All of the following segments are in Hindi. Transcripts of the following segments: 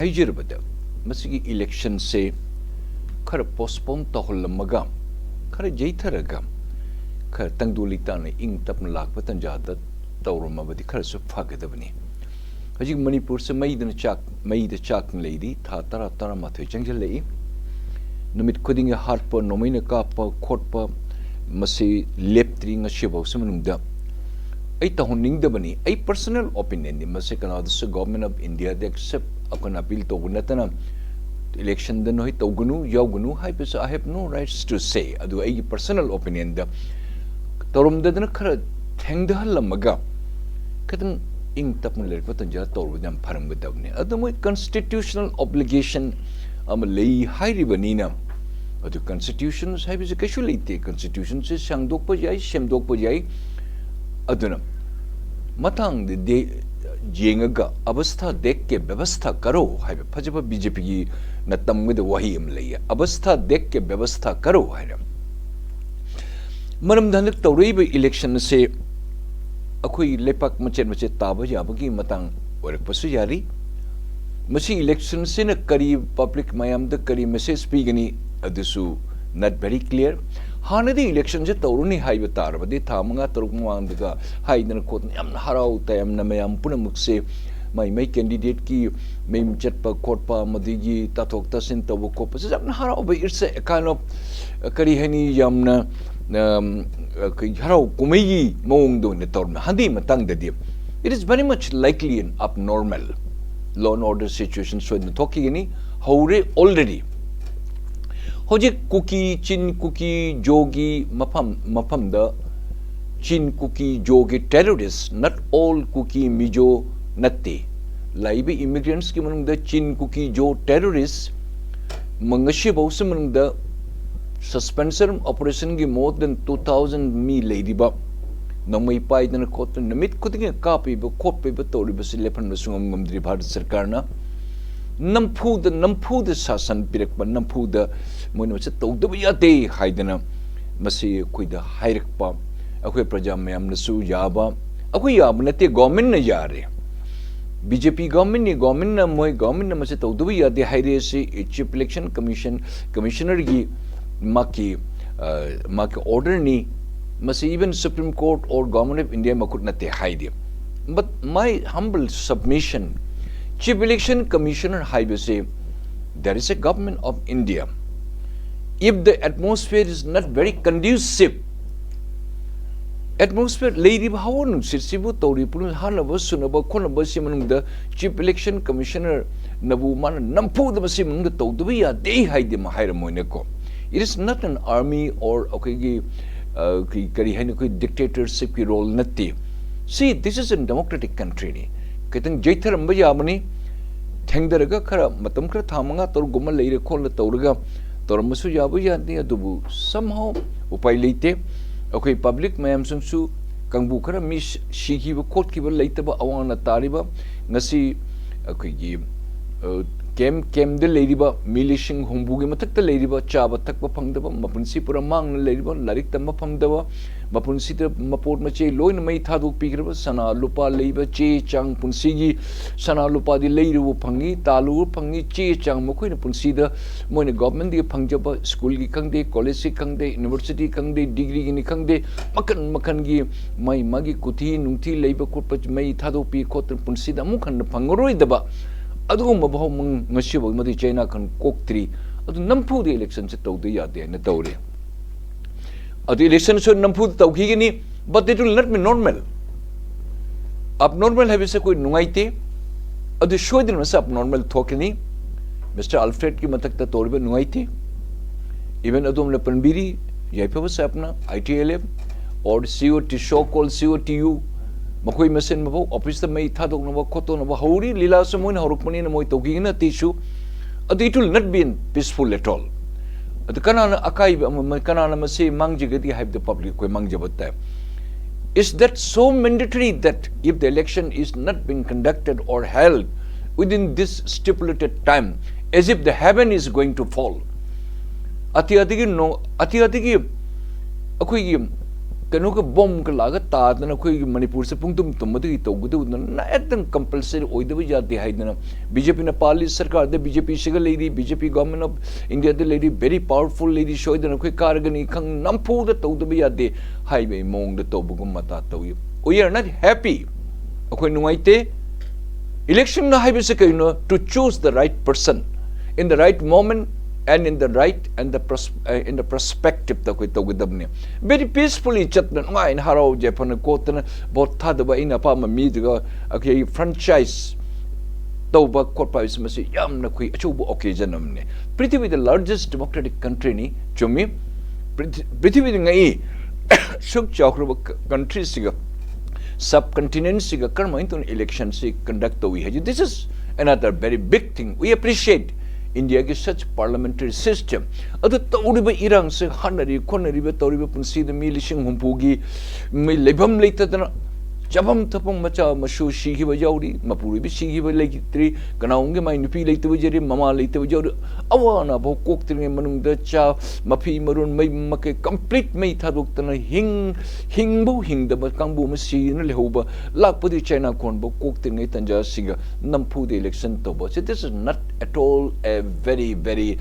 ꯍꯥꯏꯖꯔꯕꯗ ꯃꯁꯤꯒꯤ ꯏꯂꯦꯛꯁꯟꯁꯦ ꯈꯔ ꯄꯣꯁꯄꯣꯟ ꯇꯧꯍꯜꯂꯝꯃꯒ ꯈꯔ ꯌꯩꯊꯔꯒ ꯈꯔ ꯇꯪꯗꯨ ꯂꯩꯇꯥꯅ ꯏꯪ ꯇꯞꯅ ꯂꯥꯛꯄ ꯇꯟꯖꯥꯗ ꯇꯧꯔꯝꯃꯕꯗꯤ ꯈꯔꯁꯨ ꯐꯒꯗꯕꯅꯤ. ꯍꯧꯖꯤꯛ ꯃꯅꯤꯄꯨꯔꯁꯦ ꯃꯩꯗ ꯆꯥꯛꯅ ꯂꯩꯔꯤ. ꯊꯥ 10-11 ꯆꯪꯁꯤꯜꯂꯛꯏ. ꯅꯨꯃꯤꯠ ꯈꯨꯗꯤꯡꯒꯤ ꯍꯥꯠꯄ, ꯅꯣꯡꯃꯩꯅ ꯀꯥꯞꯄ ꯈꯣꯠꯄ ꯃꯁꯤ ꯂꯦꯞꯇ꯭ꯔꯤ. ꯉꯁꯤꯐꯥꯎꯁꯤ ꯃꯅꯨꯡꯗ ꯑꯩ ꯇꯧꯍꯟꯅꯤꯡꯗꯕꯅꯤ. ꯑꯩ ꯄꯔꯁꯣꯅꯦꯜ ꯑꯣꯄꯤꯅꯤꯌꯟꯅꯤ. ꯃꯁꯤ ꯀꯅꯥꯗꯁꯨ ꯒꯣꯚꯔꯟꯃꯦꯟꯠ ꯑꯣꯐ ꯏꯟꯗꯤꯌꯥꯗ ꯑꯦꯛꯁꯦꯞ ꯑꯩꯈꯣꯏꯅ ꯑꯄꯤꯜ ꯇꯧꯕ ꯅꯠꯇꯅ ꯏꯂꯦꯛꯁꯟꯗ ꯅꯣꯏ ꯇꯧꯒꯅꯨ ꯌꯥꯎꯒꯅꯨ ꯍꯥꯏꯕꯁꯨ ꯑꯥꯏ ꯍꯦꯞ ꯅꯣ ꯔꯥꯏꯠꯁ ꯇꯨ ꯁꯦ. ꯑꯗꯨ ꯑꯩꯒꯤ ꯄꯔꯁꯣꯅꯦꯜ ꯑꯣꯄꯤꯅꯤꯌꯟꯗ ꯇꯧꯔꯝꯗꯗꯅ ꯈꯔ ꯊꯦꯡꯊꯍꯜꯂꯝꯃꯒ ꯈꯤꯇꯪ ꯏꯪ ꯇꯞꯅ ꯂꯩꯔꯛꯄ ꯇꯟꯖꯥ ꯇꯧꯔꯕꯗꯤ ꯌꯥꯝ ꯐꯔꯝꯒꯗꯕꯅꯤ. ꯑꯗꯨ ꯃꯣꯏ ꯀꯟꯁꯇꯤꯇ꯭ꯌꯨꯁꯅꯦꯜ ꯑꯣꯕ꯭ꯂꯤꯒꯦꯁꯟ ꯑꯃ ꯂꯩ ꯍꯥꯏꯔꯤꯕꯅꯤꯅ ꯑꯗꯨ ꯀꯟꯁꯇꯤꯇ꯭ꯌꯨꯁꯟ ꯍꯥꯏꯕꯁꯤ ꯀꯩꯁꯨ ꯂꯩꯇꯦ. ꯀꯟꯁꯇꯤꯇ꯭ꯌꯨꯁꯟꯁꯤ ꯁꯦꯡꯗꯣꯛꯄ ꯌꯥꯏ, ꯁꯦꯝꯗꯣꯛꯄ ꯌꯥꯏ. ꯑꯗꯨꯅ ꯃꯇꯥꯡꯗꯗꯤ ꯌꯦꯡꯉꯒ ꯑꯕꯁꯊꯥ ꯗꯦख के व्यवस्था करो हाइबे फजबा बीजेपी की न तमगद वही अम लई. अवस्था देख के व्यवस्था करो हाइरे मरम धनक तौरइब इलेक्शन से अखोई लेपाक मचेत ताबा याबगी मतंग ओरकपसु यारी. मसी इलेक्शन से न करी पब्लिक मयाम द करी मैसेज पीगनी अदुसु नॉट वेरी क्लियर. हानदी इलेक्शन से तौरुनी हाइबे तारबदि था मंगा तरुक मवांदगा हाइदन खोत यामना हराउ तयमना मयाम पुनमुक से माई कैंडिडेट की मैं चटपा खोटपा मदिगी ताथोक तसिन तब खोप से यामना हराउ बे इट्स ए काइंड ऑफ करी हनी यामना हराउ कुमैगी मौंगदो ने तौरना हंदी मतंगददि it is very much likely an abnormal law and order situation so न थोकीगनी हौरे ऑलरेडी होजिक कुकी चिन कुकी जोगी मफम द चिन कुकी जोगी terrorist not all Kuki Mizo नत्ते लाइबे इमिग्रेंट्स की मनुंग द चिन कुकी जो टेररिस्ट मंगशी बहुस मनुंग द सस्पेंशन ऑपरेशन की मोर देन 2000 मी लेरिबा नमई पाइदन खोत नमित खुदिंग कापीब खोपीब तौरिब से लेफन सुंगम गमद्री भारत सरकार ना नमफूद शासन पिरकप नमफूद मोइन से तौदब यादे हाइदना मसी खुद हाइरकप अखोय प्रजा मयामनसु याबा अखोय याब नते गवर्नमेंट न यारे बीजेपी गवर्नमेंट न मोय गवर्नमेंट न मसे तौदब यादे हाइरे से चीफ इलेक्शन कमिश्नर की माकी ऑर्डर नि मसी इवन सुप्रीम कोर्ट और गवर्नमेंट ऑफ इंडिया मकुट नते हाइदे. But my humble submission Chief Election Commissioner Haibe say there is a government of India. If the atmosphere is not very conducive, atmosphere lady bahawon sirsibu tawri pun hanaba sunaba khonaba simanung the Chief Election Commissioner nabu man nampu the simanung the tawdubi ya dei haide mahaira moineko. It is not an army or okay kari hainu koi dictatorship ki role natti. See, this is a democratic country ni. Kitang jaitharam yamani थेंगदरगा खरा मतम खरा थामंगा तोर गुमल लेरे खोल तौरगा तोरमसु याबु यादि अदुबु somehow उपाय लेते ओके पब्लिक मयाम संसु कंबु खरा मिस सिखिबो खोटखिबो लेतबा अवाना तारिबा ngasi अखोगी केम दे लेरिबा मिलिशिंग होंबुगे मथक त लेरिबा चाबा तकबा फंगदबा मपुनसी पुरा मांग लेरिबा लारिक तम फंगदबा मपुनसी त मपोट मचे लोइन मई थादुक पिग्रबा सना लुपा लेबा चे चांग पुनसीगी सना लुपा दि लेरिबो फंगी तालु फंगी चे चांग मखोइन पुनसी द मोइन गवर्नमेंट दि फंगजबा स्कूल की खंगदे कॉलेज की खंगदे यूनिवर्सिटी खंगदे डिग्री की खंगदे मखन की मई मागी कुथी नुंथी लेबा खोप मई थादुक पि खोत पुनसी द मुखन फंगरोइदबा अदुगुम बहु ngasibo madi China kan koktri adu nampu de election se tawde yade na tawre adu election so nampu tawgi ni but it will not be normal abnormal have se koi nungaite adu shoidin mas abnormal thokni Mr. Alfred ki matak ta tawre nungaite even adum la panbiri yaipa se apna ITLF or COT show call COTU मकोई मसेन मबो ऑफिस त मई थादोक नबो खोतो नबो हौरी लीला समोइन हरुकमनी न मोय तौगी न तिसु अद it will not be peaceful at all. अद कनाना अकाई कनाना मसे मांगजिगदी हाइब द पब्लिक कोई मांगजबत is that so mandatory that if the election is not being conducted or held within this stipulated time as if the heaven is going to fall ati adigi अखोई कनो का बम का लागा तादना कोई मणिपुर से पुंग तुम मदगी तौगदु ना एकदम कंपल्सरी ओइदबो जाते हाइदना बीजेपी ने पाली सरकार दे बीजेपी सिगा लेदी बीजेपी गवर्नमेंट ऑफ इंडिया दे लेदी वेरी पावरफुल लेदी सोइदना कोई कारगनी खंग नमफु द तौदबो यादे हाइबे मोंग द तौबगु मता तौय वी आर नॉट हैप्पी अखोय नुंगाइते इलेक्शन ना हाइबे से कइनो to choose the right person in the right moment and in the right and in the perspective ta koi togdabne very peacefully chatna ngai in harau japan kotna bot thadaba ina pa ma mi ga okay franchise toba korpa is masi yamna koi achubu occasion amne prithvi the largest democratic country ni chomi prithvi ngai suk chakru country siga subcontinent siga karma into election si conduct we have this is another very big thing we appreciate India ki such parliamentary system adu tawriba irang se hanari khonari tawriba punsi de mi lising humpugi mi lebam leitadana jabam tapong macha masu shigi ba jauri mapuri bi shigi ba leitri kanaunge mai nupi leitbu jeri mama leitbu jauri awana bo kokting manung da cha mapi marun mai make complete mai thaduk tana hingbu hingda ba kangbu masi na lehoba lakpudi china kon bo kokting tanja siga nampu the election to bo so this is not at all a very very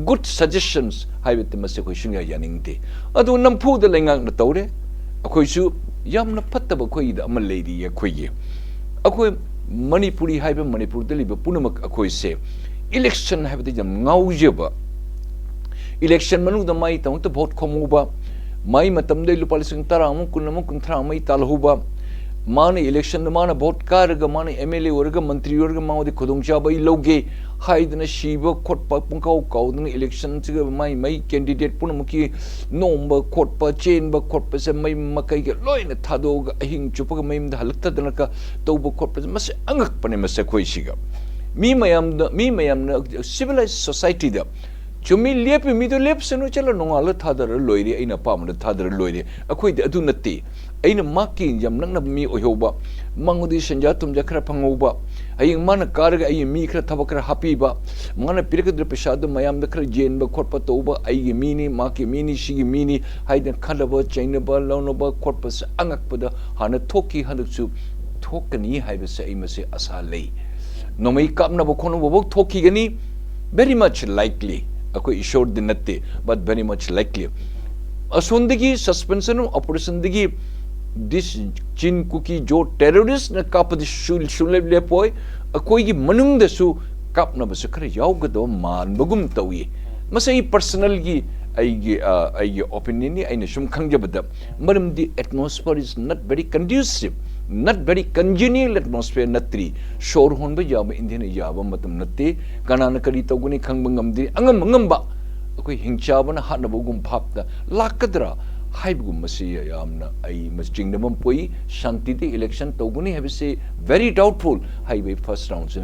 good suggestions haibit mase ko shinga yaningte adu nampu the lengang na tawre अखोइसु यामना फत्तब खोइद अम लेदी ये खोइये अखोइ मणिपुरी हाइब मणिपुर दलिब पुनमक अखोइसे इलेक्शन हाइब जम ngaujeb इलेक्शन मनु द माइ तंग त भोट खोमुबा माइ मतम दे लुपा लिसिंग तरामु कुनमु कुंथरा माइ तालहुबा माने इलेक्शन माने भोट कारग माने एमएलए वर्ग मंत्री वर्ग माउदे खुदुंगचाब लौगे हाइदना शिब खोटपा पुंकाउ काउदन इलेक्शन सिग माइ माइ कैंडिडेट पुनमुकी नोंब खोटपा चेनब खोटपा से माइ मकै के लोइन थादोग अहिंग चुपग माइम द हलक्तदन का तौब खोटपा मसे अंगक पने मसे खोइसिगा मी मयाम सिविलाइज सोसाइटी द चुमी लेप मी तो लेप सनु चला नोंगाल थादर लोइरे अइना पामद थादर लोइरे अखोइ अदु नत्ती अइना माकी यम नंगना मी ओहोबा मंगुदी संजा तुमजा खरा फंगोबा अयिंग मान कारग अय मी खरा थबक खरा हापीबा मान पिरकद्र पेशाद मयाम द खरा जेनबा खोटपा तौबा अयि मीनी माकी मीनी सिगी मीनी हाइदन खलबा चैनबा लौनबा खोटपा से अंगकपदा हाना थोकी हनसु थोकनी हाइबसे अइमसे आशा लई नोमई कापनबा खोनबा थोकी गनी very much likely अकोई ईश्वर दिन नत्ते but very much likely असोंदगी सस्पेंशन ऑपरेशन दगी दिस चिन कुकी जो टेररिस्ट न कापदि शुले लेपोय अकोई की मनुंग दसु कापना बस खरे यावगदो मान बगुम तवी मसई पर्सनल की आई ओपिनियन नि आइने सुम खंगजबद मरम दी atmosphere is not very conducive not very congenial atmosphere natri shor hon ba yaba indian yaba matam natte kanana kari toguni khangba ngamdi angam ngamba akoi hingchabana hanabo gum phapda lakadra haibgum masi yamna ai masjingdamam poi shanti de election toguni have say very doubtful highway first round